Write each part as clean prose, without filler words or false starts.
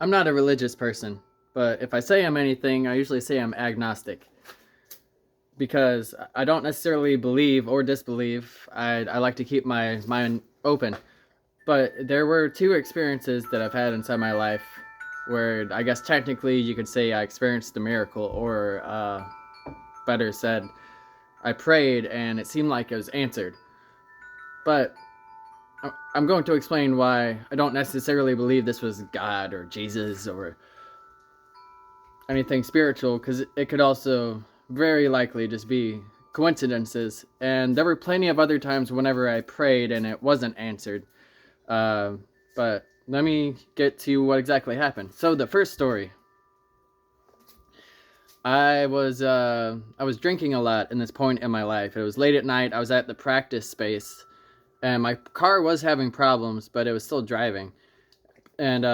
I'm not a religious person, but if I say I'm anything, I usually say I'm agnostic. Because I don't necessarily believe or disbelieve. I like to keep my mind open. But there were two experiences that I've had inside my life where I guess technically you could say I experienced a miracle, or better said, I prayed and it seemed like it was answered. But I'm going to explain why I don't necessarily believe this was God or Jesus or anything spiritual, because it could also very likely just be coincidences. And there were plenty of other times whenever I prayed and it wasn't answered. But let me get to what exactly happened. So the first story, I was drinking a lot in this point in my life. It was late at night. I was at the practice space, and my car was having problems, but it was still driving. And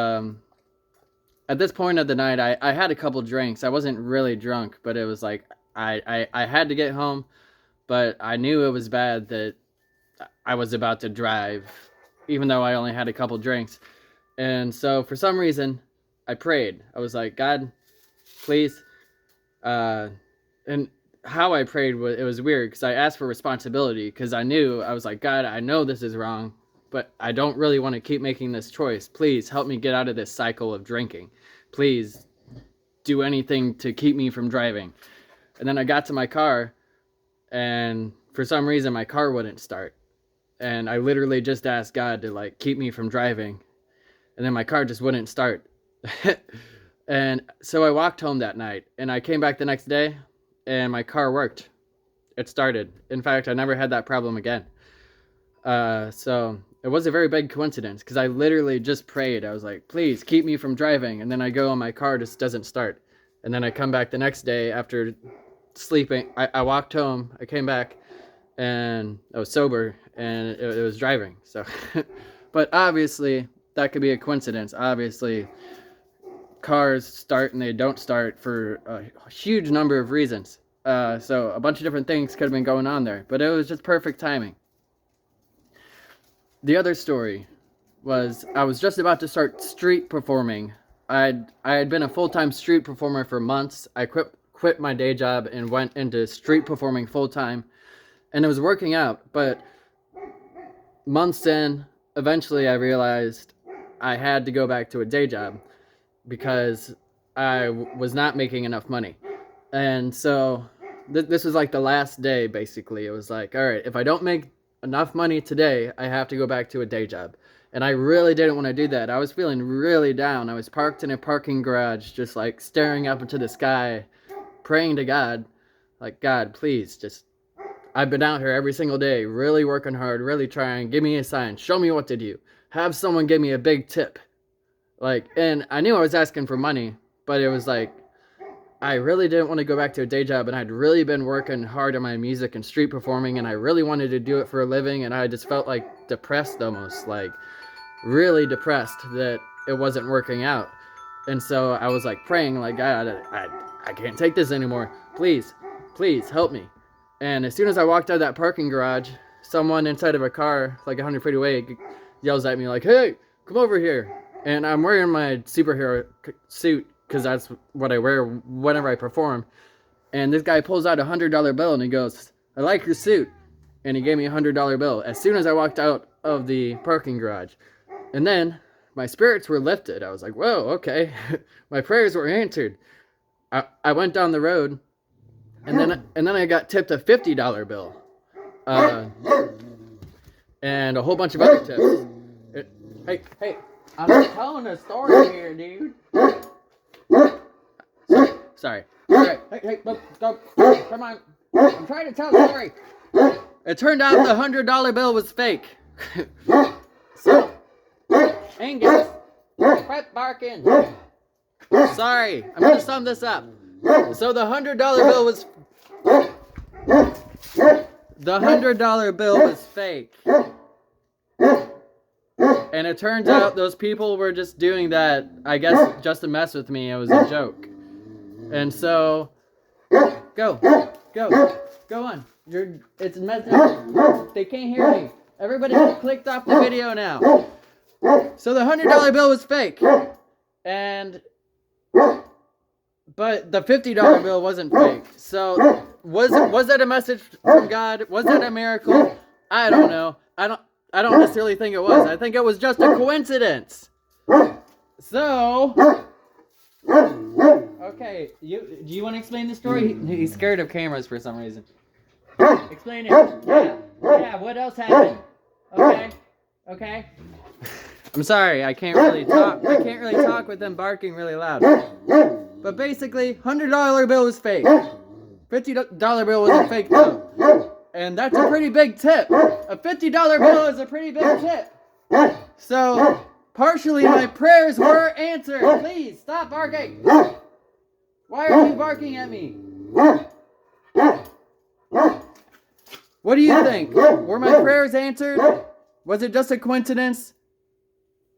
at this point of the night, I had a couple drinks. I wasn't really drunk, but it was like I had to get home, but I knew it was bad that I was about to drive, even though I only had a couple drinks. And so for some reason, I prayed. I was like, God, please. And how I prayed, it was weird, because I asked for responsibility, because I knew, I was like, God, I know this is wrong, but I don't really want to keep making this choice. Please help me get out of this cycle of drinking. Please do anything to keep me from driving. And then I got to my car, and for some reason my car wouldn't start. And I literally just asked God to like keep me from driving. And then my car just wouldn't start. And so I walked home that night, and I came back the next day, and my car worked. It started. In fact, I never had that problem again. So it was a very big coincidence, because I literally just prayed. I was like, please keep me from driving. And then I go and my car just doesn't start. And then I come back the next day after sleeping. I walked home, I came back, and I was sober, and it was driving. So, but obviously that could be a coincidence. Obviously cars start and they don't start for a huge number of reasons. So a bunch of different things could have been going on there, but it was just perfect timing. The other story was I was just about to start street performing. I had been a full-time street performer for months. I quit my day job and went into street performing full-time, and it was working out. But months in, eventually I realized I had to go back to a day job, because I was not making enough money. And so this was like the last day, basically. It was like, all right, if I don't make enough money today, I have to go back to a day job. And I really didn't want to do that. I was feeling really down. I was parked in a parking garage, just like staring up into the sky, praying to God, like, God, please, just, I've been out here every single day, really working hard, really trying, give me a sign, show me what to do, have someone give me a big tip. Like, and I knew I was asking for money, but it was like, I really didn't want to go back to a day job, and I'd really been working hard on my music and street performing, and I really wanted to do it for a living, and I just felt like depressed almost, like really depressed that it wasn't working out. And so I was like praying, like, God, I can't take this anymore. Please, please help me. And as soon as I walked out of that parking garage, someone inside of a car, like 100 feet away, yells at me like, hey, come over here. And I'm wearing my superhero suit, because that's what I wear whenever I perform. And this guy pulls out $100 bill, and he goes, I like your suit. And he gave me $100 bill as soon as I walked out of the parking garage. And then my spirits were lifted. I was like, whoa, okay. My prayers were answered. I went down the road, and then I got tipped a $50 bill. And a whole bunch of other tips. Hey. I'm telling a story here, dude. Sorry. Hey, look, go. Come on. I'm trying to tell a story. It turned out the $100 bill was fake. So, Angus, quit barking. Sorry, I'm gonna sum this up. So the $100 bill was... The $100 bill was fake. And it turns out those people were just doing that, I guess, just to mess with me. It was a joke. And so, go on. It's messing up. They can't hear me. Everybody clicked off the video now. So the $100 bill was fake. And but the $50 bill wasn't fake. So was that a message from God? Was that a miracle? I don't know. I don't necessarily think it was. I think it was just a coincidence. So okay, do you want to explain the story? He's scared of cameras for some reason. Explain it. Yeah, what else happened? Okay. I'm sorry, I can't really talk. I can't really talk with them barking really loud. But basically, $100 bill was fake. $50 bill wasn't fake though. And that's a pretty big tip. A $50 bill is a pretty big tip. So, partially my prayers were answered. Please, stop barking. Why are you barking at me? What do you think? Were my prayers answered? Was it just a coincidence?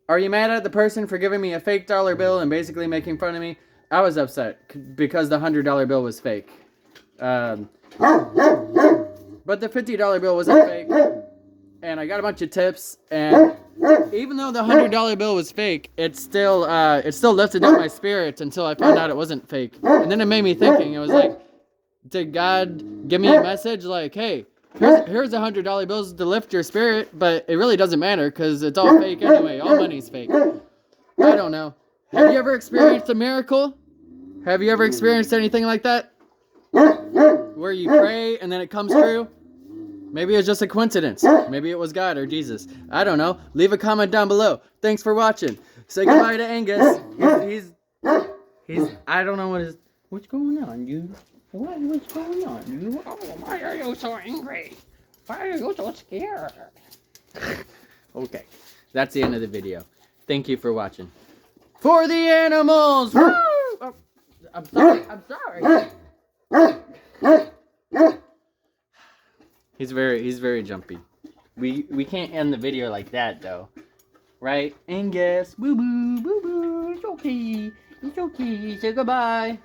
Are you mad at the person for giving me a fake dollar bill and basically making fun of me? I was upset because the $100 bill was fake. But the $50 bill wasn't fake. And I got a bunch of tips. And even though the $100 bill was fake, it still lifted up my spirits until I found out it wasn't fake. And then it made me thinking. It was like, did God give me a message like, hey, here's $100 bills to lift your spirit, but it really doesn't matter because it's all fake anyway. All money's fake. I don't know. Have you ever experienced a miracle? Have you ever experienced anything like that? Where you pray and then it comes true? Maybe it's just a coincidence. Maybe it was God or Jesus. I don't know. Leave a comment down below. Thanks for watching. Say goodbye to Angus. He's I don't know what's going on, dude. What's going on, dude? Oh, why are you so angry? Why are you so scared? Okay. That's the end of the video. Thank you for watching. For the animals! Woo! Oh, I'm sorry. He's very jumpy. We can't end the video like that though. Right? Angus, boo boo, it's okay. Say goodbye.